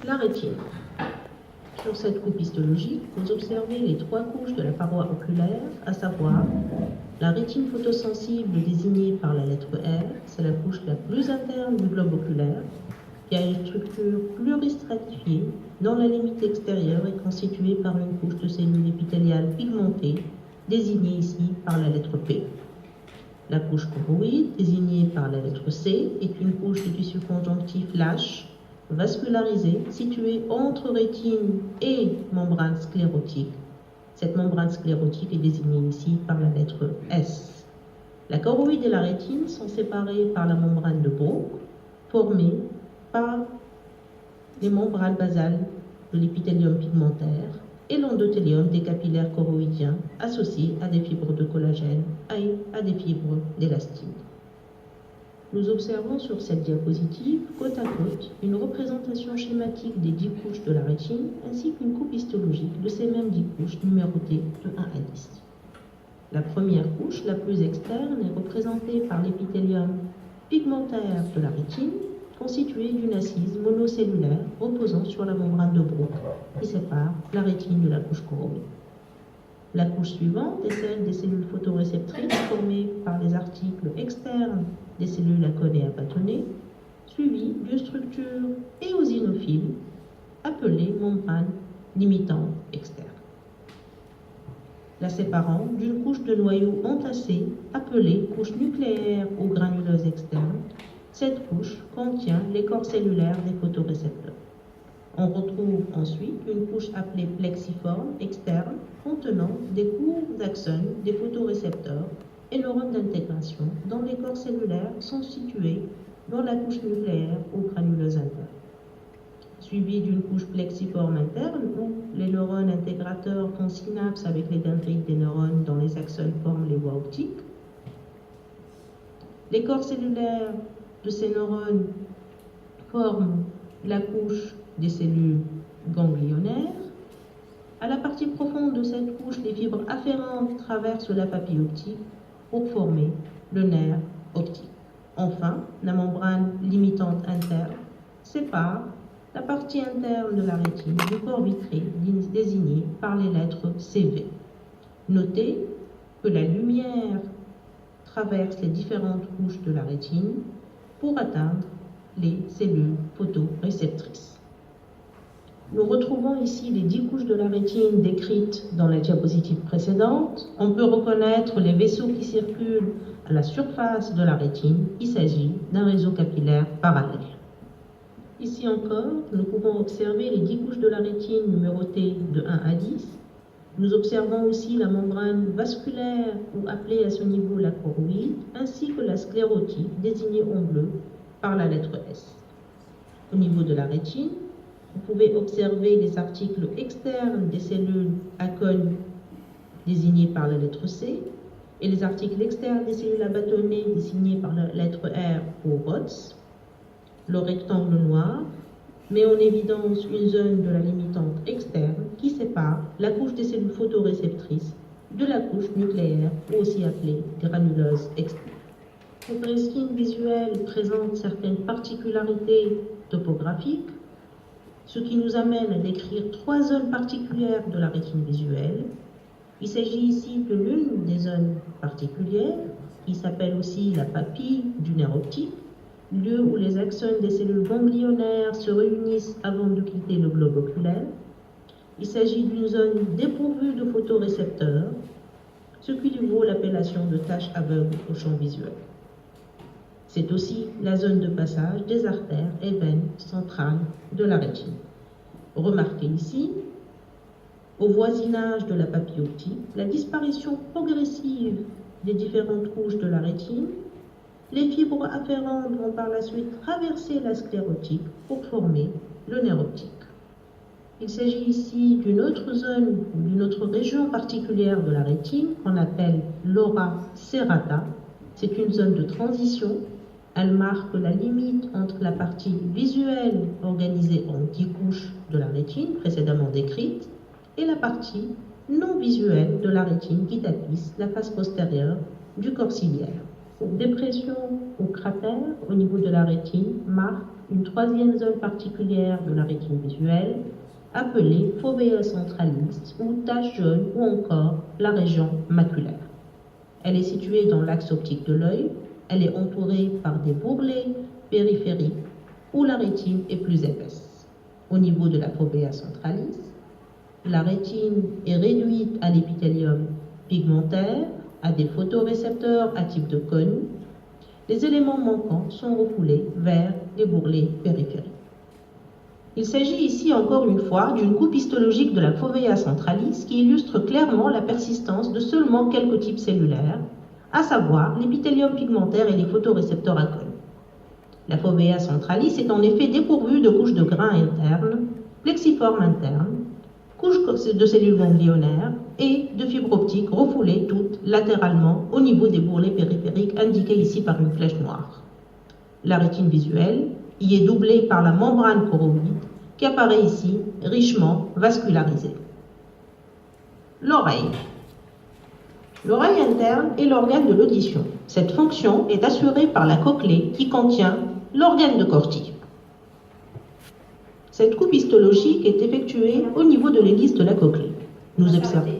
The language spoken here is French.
La rétine. Sur cette coupe histologique, vous observez les 3 couches de la paroi oculaire, à savoir la rétine photosensible désignée par la lettre R, c'est la couche la plus interne du globe oculaire, qui a une structure pluristratifiée dont la limite extérieure est constituée par une couche de cellules épithéliales pigmentées, désignée ici par la lettre P. La couche choroïde, désignée par la lettre C, est une couche de tissu conjonctif lâche, vascularisée, située entre rétine et membrane sclérotique. Cette membrane sclérotique est désignée ici par la lettre S. La choroïde et la rétine sont séparées par la membrane de Bruch, formée par les membranes basales de l'épithélium pigmentaire et l'endothélium des capillaires choroïdiens associés à des fibres de collagène et à des fibres d'élastine. Nous observons sur cette diapositive, côte à côte, une représentation schématique des 10 couches de la rétine ainsi qu'une coupe histologique de ces mêmes 10 couches numérotées de 1 à 10. La première couche, la plus externe, est représentée par l'épithélium pigmentaire de la rétine, constitué d'une assise monocellulaire reposant sur la membrane de Bruch qui sépare la rétine de la couche choroïde. La couche suivante est celle des cellules photoréceptrices formées par les articles externes des cellules à cône et à bâtonnet, suivie d'une structure éosinophile appelée membrane limitante externe, la séparant d'une couche de noyau entassé appelée couche nucléaire ou granuleuse externe. Cette couche contient les corps cellulaires des photorécepteurs. On retrouve ensuite une couche appelée plexiforme externe contenant des courts axones des photorécepteurs et neurones d'intégration dont les corps cellulaires sont situés dans la couche nucléaire ou granuleuse interne. Suivie d'une couche plexiforme interne où les neurones intégrateurs font synapse avec les dendrites des neurones dont les axones forment les voies optiques. Les corps cellulaires de ces neurones forment la couche des cellules ganglionnaires. À la partie profonde de cette couche, les fibres afférentes traversent la papille optique pour former le nerf optique. Enfin, la membrane limitante interne sépare la partie interne de la rétine du corps vitré désigné par les lettres CV. Notez que la lumière traverse les différentes couches de la rétine pour atteindre les cellules photoréceptrices. Nous retrouvons ici les 10 couches de la rétine décrites dans la diapositive précédente. On peut reconnaître les vaisseaux qui circulent à la surface de la rétine. Il s'agit d'un réseau capillaire parallèle. Ici encore, nous pouvons observer les 10 couches de la rétine numérotées de 1 à 10. Nous observons aussi la membrane vasculaire ou appelée à ce niveau la choroïde, ainsi que la sclérotique désignée en bleu par la lettre S. Au niveau de la rétine, vous pouvez observer les articles externes des cellules à cône désignés par la lettre C et les articles externes des cellules à bâtonnet désignés par la lettre R ou ROTS. Le rectangle noir met en évidence une zone de la limitante externe qui sépare la couche des cellules photoréceptrices de la couche nucléaire, aussi appelée granuleuse externe. Cette rétine visuelle présente certaines particularités topographiques, ce qui nous amène à décrire 3 zones particulières de la rétine visuelle. Il s'agit ici de l'une des zones particulières, qui s'appelle aussi la papille du nerf optique, lieu où les axones des cellules ganglionnaires se réunissent avant de quitter le globe oculaire. Il s'agit d'une zone dépourvue de photorécepteurs, ce qui lui vaut l'appellation de tache aveugle au champ visuel. C'est aussi la zone de passage des artères et veines centrales de la rétine. Remarquez ici, au voisinage de la papille optique, la disparition progressive des différentes couches de la rétine. Les fibres afférentes vont par la suite traverser la sclérotique pour former le nerf optique. Il s'agit ici d'une autre zone, d'une autre région particulière de la rétine qu'on appelle l'aura serrata. C'est une zone de transition. Elle marque la limite entre la partie visuelle organisée en 10 couches de la rétine précédemment décrite et la partie non visuelle de la rétine qui tapisse la face postérieure du corps ciliaire. Cette dépression ou cratère au niveau de la rétine marque une troisième zone particulière de la rétine visuelle, appelée fovea centralis ou tache jaune ou encore la région maculaire. Elle est située dans l'axe optique de l'œil, elle est entourée par des bourrelets périphériques où la rétine est plus épaisse. Au niveau de la fovea centralis, la rétine est réduite à l'épithélium pigmentaire, à des photorécepteurs à type de cône. Les éléments manquants sont refoulés vers les bourrelets périphériques. Il s'agit ici encore une fois d'une coupe histologique de la fovea centralis qui illustre clairement la persistance de seulement quelques types cellulaires, à savoir l'épithélium pigmentaire et les photorécepteurs à cône. La fovea centralis est en effet dépourvue de couches de grains internes, plexiformes internes, couches de cellules ganglionnaires et de fibres optiques refoulées toutes latéralement au niveau des bourrelets périphériques indiqués ici par une flèche noire. La rétine visuelle y est doublée par la membrane choroïde qui apparaît ici richement vascularisée. L'oreille. L'oreille interne est l'organe de l'audition. Cette fonction est assurée par la cochlée qui contient l'organe de Corti. Cette coupe histologique est effectuée au niveau de l'hélice de la cochlée. Nous observons.